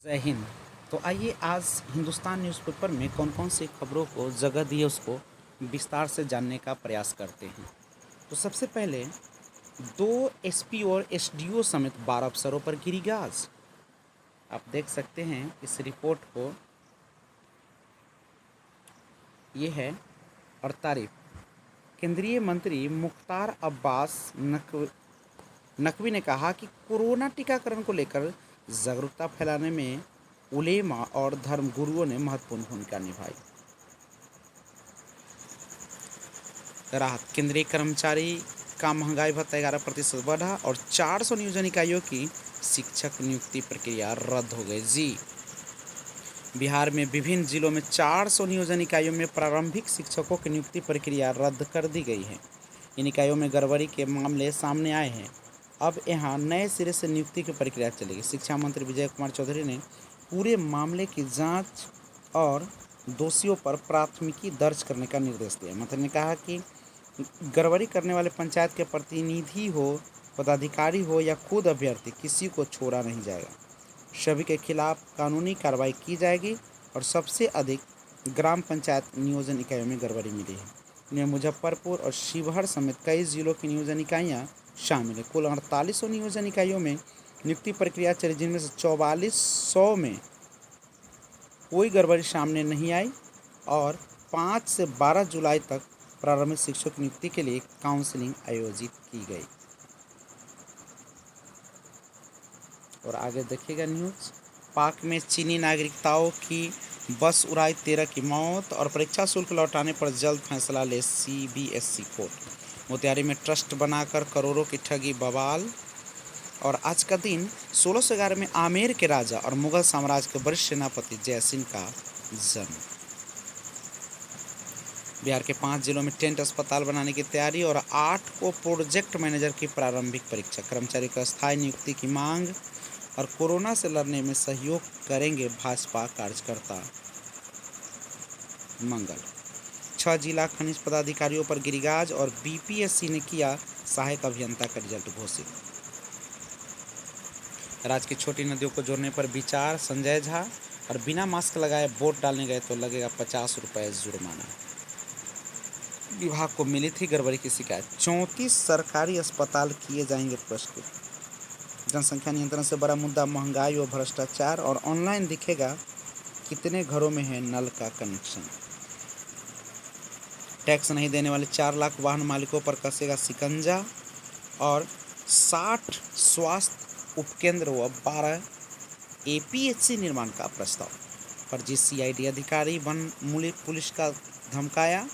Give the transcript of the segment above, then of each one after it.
जय हिंद। तो आइए आज हिंदुस्तान न्यूज़पेपर में कौन कौन सी खबरों को जगह दी है उसको विस्तार से जानने का प्रयास करते हैं। तो सबसे पहले 2 एसपी और एसडीओ समेत 12 अफसरों पर गिरी गाज। आप देख सकते हैं इस रिपोर्ट को। ये है और तारीफ केंद्रीय मंत्री मुख्तार अब्बास नकवी ने कहा कि कोरोना टीकाकरण को लेकर जागरूकता फैलाने में उलेमा और धर्मगुरुओं ने महत्वपूर्ण भूमिका निभाई। राहत केंद्रीय कर्मचारी का महंगाई भत्ता 11% बढ़ा और 400 नियोजन इकाइयों की शिक्षक नियुक्ति प्रक्रिया रद्द हो गई। जी, बिहार में विभिन्न जिलों में 400 नियोजन इकाइयों में प्रारंभिक शिक्षकों की नियुक्ति प्रक्रिया रद्द कर दी गई है। इन इकाइयों में गड़बड़ी के मामले सामने आए हैं। अब यहाँ नए सिरे से नियुक्ति की प्रक्रिया चलेगी। शिक्षा मंत्री विजय कुमार चौधरी ने पूरे मामले की जांच और दोषियों पर प्राथमिकी दर्ज करने का निर्देश दिया। मंत्री ने कहा कि गड़बड़ी करने वाले पंचायत के प्रतिनिधि हो, पदाधिकारी हो या खुद अभ्यर्थी, किसी को छोड़ा नहीं जाएगा। सभी के खिलाफ कानूनी कार्रवाई की जाएगी और सबसे अधिक ग्राम पंचायत नियोजन इकाइयों में गड़बड़ी मिली है। इनमें मुजफ्फरपुर और शिवहर समेत कई जिलों की नियोजन इकाइयाँ शामिल हैं। कुल 4800 नियोजन इकाइयों में नियुक्ति प्रक्रिया चली, जिनमें से 4400 में कोई गड़बड़ी सामने नहीं आई और 5 से 12 जुलाई तक प्रारंभिक शिक्षक की नियुक्ति के लिए काउंसलिंग आयोजित की गई। और आगे देखिएगा न्यूज़। पाक में चीनी नागरिकताओं की बस उड़ाई, 13 की मौत और परीक्षा शुल्क लौटाने पर जल्द फैसला ले सीबीएसई कोर्ट। मोतिहारी में ट्रस्ट बनाकर करोड़ों की ठगी बवाल। और आज का दिन 1611 में आमेर के राजा और मुगल साम्राज्य के वरिष्ठ सेनापति जयसिंह का जन्म। बिहार के 5 जिलों में टेंट अस्पताल बनाने की तैयारी और 8 को प्रोजेक्ट मैनेजर की प्रारंभिक परीक्षा। कर्मचारी का स्थायी नियुक्ति की मांग और कोरोना से लड़ने में सहयोग करेंगे भाजपा कार्यकर्ता। मंगल 6 जिला खनिज पदाधिकारियों पर गिरिगाज और बीपीएससी ने किया सहायक अभियंता का रिजल्ट घोषित। राज्य की छोटी नदियों को जोड़ने पर विचार, संजय झा। और बिना मास्क लगाए वोट डालने गए तो लगेगा 50 रुपये जुर्माना। विभाग को मिली थी गड़बड़ी की शिकायत। 34 सरकारी अस्पताल किए जाएंगे पुरस्कृत। जनसंख्या नियंत्रण से बड़ा मुद्दा महंगाई और भ्रष्टाचार। और ऑनलाइन दिखेगा कितने घरों में है नल का कनेक्शन। टैक्स नहीं देने वाले 4 लाख वाहन मालिकों पर कसेगा शिकंजा। और 60 स्वास्थ्य उपकेंद्र व 12 एपीएचसी निर्माण का प्रस्ताव। फर्जी सीआईडी अधिकारी वन मूल्य पुलिस का धमकाया।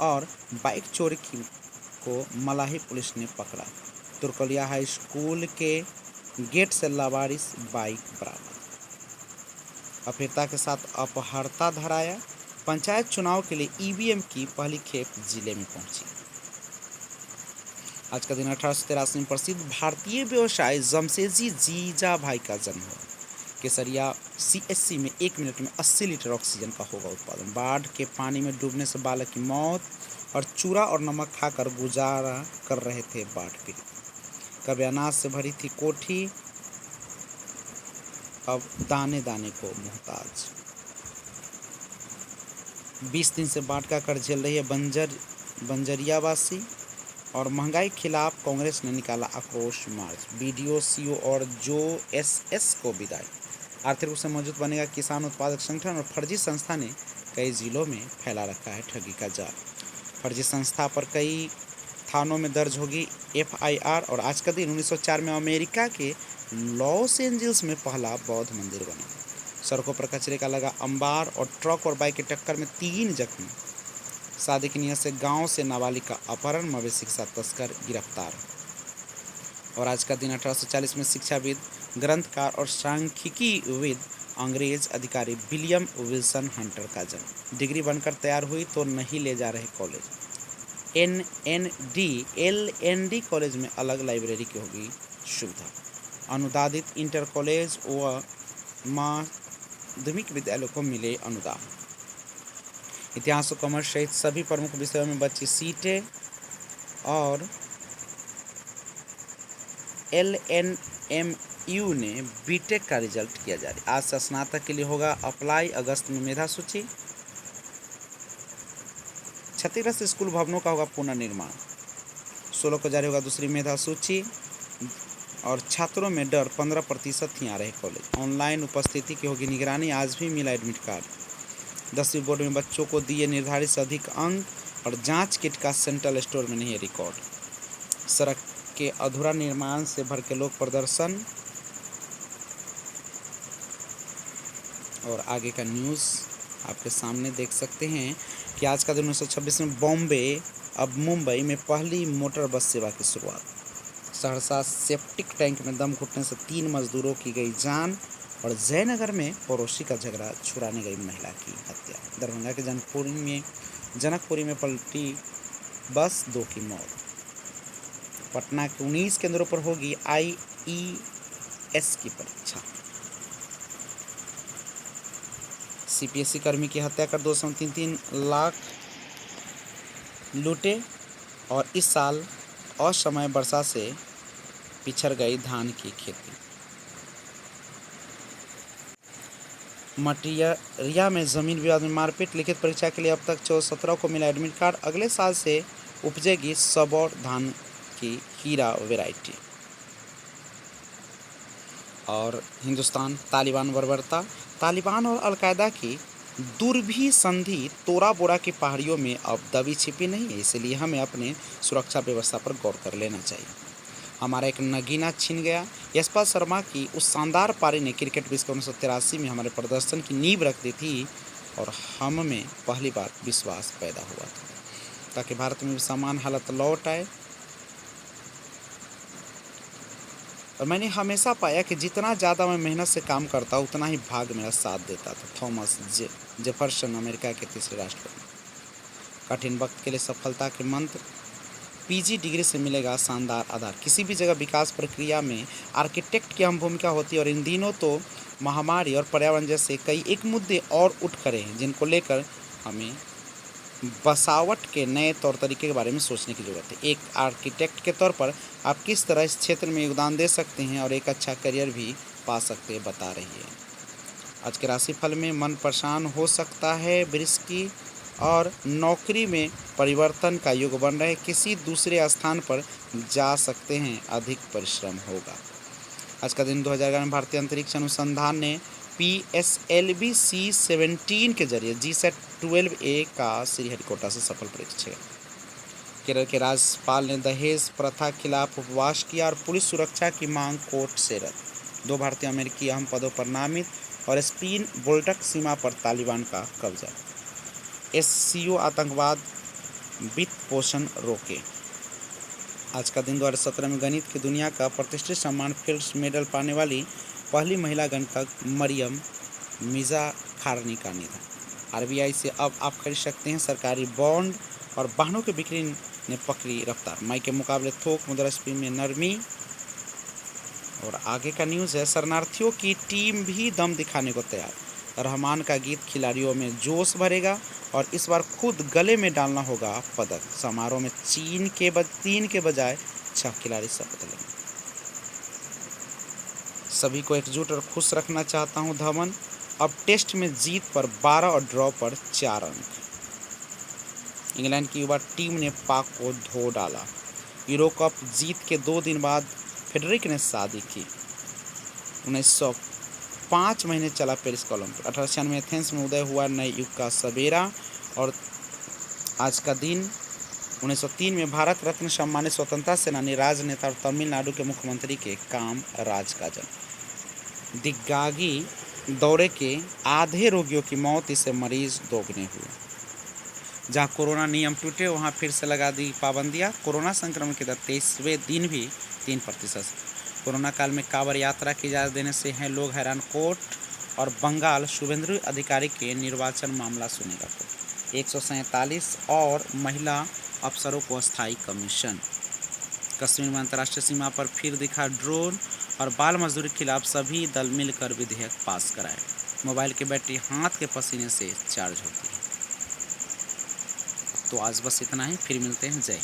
और बाइक चोरी को मलाही पुलिस ने पकड़ा। तुर्कलिया हाई स्कूल के गेट से लावारिस बाइक बरामद। अफेरता के साथ अपहर्ता धराया। पंचायत चुनाव के लिए ईवीएम की पहली खेप जिले में पहुंची। आज का दिन 1883 में प्रसिद्ध भारतीय व्यवसायी जमशेदजी जीजाभाई का जन्म हुआ। केसरिया सीएससी में 1 मिनट में 80 लीटर ऑक्सीजन का होगा उत्पादन। बाढ़ के पानी में डूबने से बालक की मौत। और चूरा और नमक खाकर गुजारा कर रहे थे बाढ़ पीड़ित। कभी अनाज से भरी थी कोठी, अब दाने दाने को मोहताज। 20 दिन से बाढ़ का कर्ज झेल रही है बंजरियावासी। और महंगाई खिलाफ कांग्रेस ने निकाला आक्रोश मार्च। बीडीओ, सीओ और जो एसएस को विदाई। आर्थिक रूप से मजबूत बनेगा किसान उत्पादक संगठन। और फर्जी संस्था ने कई जिलों में फैला रखा है ठगी का जाल। फर्जी संस्था पर कई थानों में दर्ज होगी एफआईआर। और आज का दिन 1904 में अमेरिका के लॉस एंजल्स में पहला बौद्ध मंदिर बना। सड़कों पर कचरे का लगा अंबार और ट्रक और बाइक की टक्कर में 3 जख्मी। शादी की नियत से गांव से नाबालिग का अपहरण, मवेशी के साथ तस्कर गिरफ्तार। और आज का दिन 1840 में शिक्षाविद, ग्रंथकार और सांख्यिकीविद अंग्रेज अधिकारी विलियम विल्सन हंटर का जन्म। डिग्री बनकर तैयार हुई तो नहीं ले जा रहे कॉलेज। एलएनडी कॉलेज में अलग लाइब्रेरी की होगी सुविधा। अनुदानित इंटर कॉलेज व माध्यमिक विद्यालयों को मिले अनुदान। इतिहास और कॉमर्स सहित सभी प्रमुख विषयों में बची सीटें। और LNM यू ने बीटेक का रिजल्ट किया जारी। आज से स्नातक के लिए होगा अप्लाई, अगस्त में मेधा सूची। क्षतिग्रस्त स्कूल भवनों का होगा पुनर्निर्माण। 16 को जारी होगा दूसरी मेधा सूची। और छात्रों में डर, 15% ही आ रहे कॉलेज। ऑनलाइन उपस्थिति की होगी निगरानी, आज भी मिला एडमिट कार्ड। 10वीं बोर्ड में बच्चों को दिए निर्धारित से अधिक अंक, और जांच किट का सेंट्रल स्टोर में नहीं है रिकॉर्ड। सड़क के अधूरा निर्माण से भर के लोग प्रदर्शन। और आगे का न्यूज़ आपके सामने देख सकते हैं कि आज का दिन 1926 में बॉम्बे अब मुंबई में पहली मोटर बस सेवा की शुरुआत। सहरसा सेप्टिक टैंक में दम घुटने से 3 मजदूरों की गई जान। और जयनगर में पड़ोसी का झगड़ा छुड़ाने गई महिला की हत्या। दरभंगा के जनकपुरी में पलटी बस, 2 की मौत। पटना के 19 केंद्रों पर होगी IES की परीक्षा। CPSC कर्मी की हत्या कर 2.33 लाख लूटे। और इस साल असमय वर्षा से पिछड़ गई धान की खेती। मटियरिया में जमीन विवाद में मारपीट। लिखित परीक्षा के लिए अब तक 17 को मिला एडमिट कार्ड। अगले साल से उपजेगी सबौर धान की हीरा वैरायटी। और हिंदुस्तान, तालिबान बर्बरता। तालिबान और अलकायदा की दुर्भी संधि तोरा बोरा की पहाड़ियों में अब दबी छिपी नहीं है, इसलिए हमें अपने सुरक्षा व्यवस्था पर गौर कर लेना चाहिए। हमारा एक नगीना छिन गया। यशपाल शर्मा की उस शानदार पारी ने क्रिकेट विश्व कप 1983 में हमारे प्रदर्शन की नींव रख दी थी, और हम में पहली बार विश्वास पैदा हुआ था ताकि भारत में भी समान हालत लौट आए। और मैंने हमेशा पाया कि जितना ज़्यादा मैं मेहनत से काम करता उतना ही भाग्य मेरा साथ देता था। थॉमस जेफरसन, अमेरिका के 3रे राष्ट्रपति। कठिन वक्त के लिए सफलता के मंत्र। PG डिग्री से मिलेगा शानदार आधार। किसी भी जगह विकास प्रक्रिया में आर्किटेक्ट की अहम भूमिका होती है, और इन दिनों तो महामारी और पर्यावरण जैसे कई एक मुद्दे और उठ खड़े हैं जिनको लेकर हमें बसावट के नए तौर तरीके के बारे में सोचने की ज़रूरत है। एक आर्किटेक्ट के तौर पर आप किस तरह इस क्षेत्र में योगदान दे सकते हैं और एक अच्छा करियर भी पा सकते हैं, बता रही है। आज के राशिफल में मन परेशान हो सकता है वृष की, और नौकरी में परिवर्तन का युग बन रहे। किसी दूसरे स्थान पर जा सकते हैं, अधिक परिश्रम होगा। आज का दिन 2011 में भारतीय अंतरिक्ष अनुसंधान ने PSLV C-17 के जरिए GSAT-12A का श्रीहरिकोटा से सफल परीक्षण। केरल के राज्यपाल ने दहेज प्रथा खिलाफ उपवास किया, और पुलिस सुरक्षा की मांग कोर्ट से रद्द। 2 भारतीय अमेरिकी अहम पदों पर नामित। और स्पेन बोल्टक सीमा पर तालिबान का कब्जा। SCO आतंकवाद वित्त पोषण रोके। आज का दिन 2017 में गणित की दुनिया का प्रतिष्ठित सम्मान फिल्ड्स मेडल पाने वाली पहली महिला गणितज्ञ मरियम मिर्जा खारनी का निधन। RBI से अब आप खरीद सकते हैं सरकारी बॉन्ड, और वाहनों की बिक्री ने पकड़ी रफ्तार। मई के मुकाबले थोक मुद्रास्फीति में नरमी। और आगे का न्यूज़ है, शरणार्थियों की टीम भी दम दिखाने को तैयार। रहमान का गीत खिलाड़ियों में जोश भरेगा, और इस बार खुद गले में डालना होगा पदक। समारोह में 3 के बजाय 6 खिलाड़ी शपथ लेंगे। सभी को एकजुट और खुश रखना चाहता हूं, धवन। अब टेस्ट में जीत पर 12 और ड्रॉ पर 4 अंक। इंग्लैंड की युवा टीम ने पाक को धो डाला। यूरो कप जीत के 2 दिन बाद फेडरिक ने शादी की। 1905 महीने चला पेरिस ओलंपिक। 1896 में एथेंस में उदय हुआ नए युग का सवेरा। और आज का दिन 1903 में भारत रत्न सम्मानित स्वतंत्रता सेनानी, राजनेता और तमिलनाडु के मुख्यमंत्री के काम राज का जन्म। दिग्गागी दौरे के आधे रोगियों की मौत, इससे मरीज दोगुने हुए। जहां कोरोना नियम टूटे वहां फिर से लगा दी पाबंदियां। कोरोना संक्रमण के दर 23वें दिन भी 3%। कोरोना काल में कांवड़ यात्रा की इजाज़त देने से हैं लोग हैरान। कोर्ट और बंगाल शुभेंदु अधिकारी के निर्वाचन मामला सुनेगा कोर्ट। 147 और महिला अफसरों को अस्थायी कमीशन। कश्मीर में अंतर्राष्ट्रीय सीमा पर फिर दिखा ड्रोन। और बाल मजदूरी के खिलाफ सभी दल मिलकर विधेयक पास कराए। मोबाइल की बैटरी हाथ के पसीने से चार्ज होती है। तो आज बस इतना ही, फिर मिलते हैं। जय।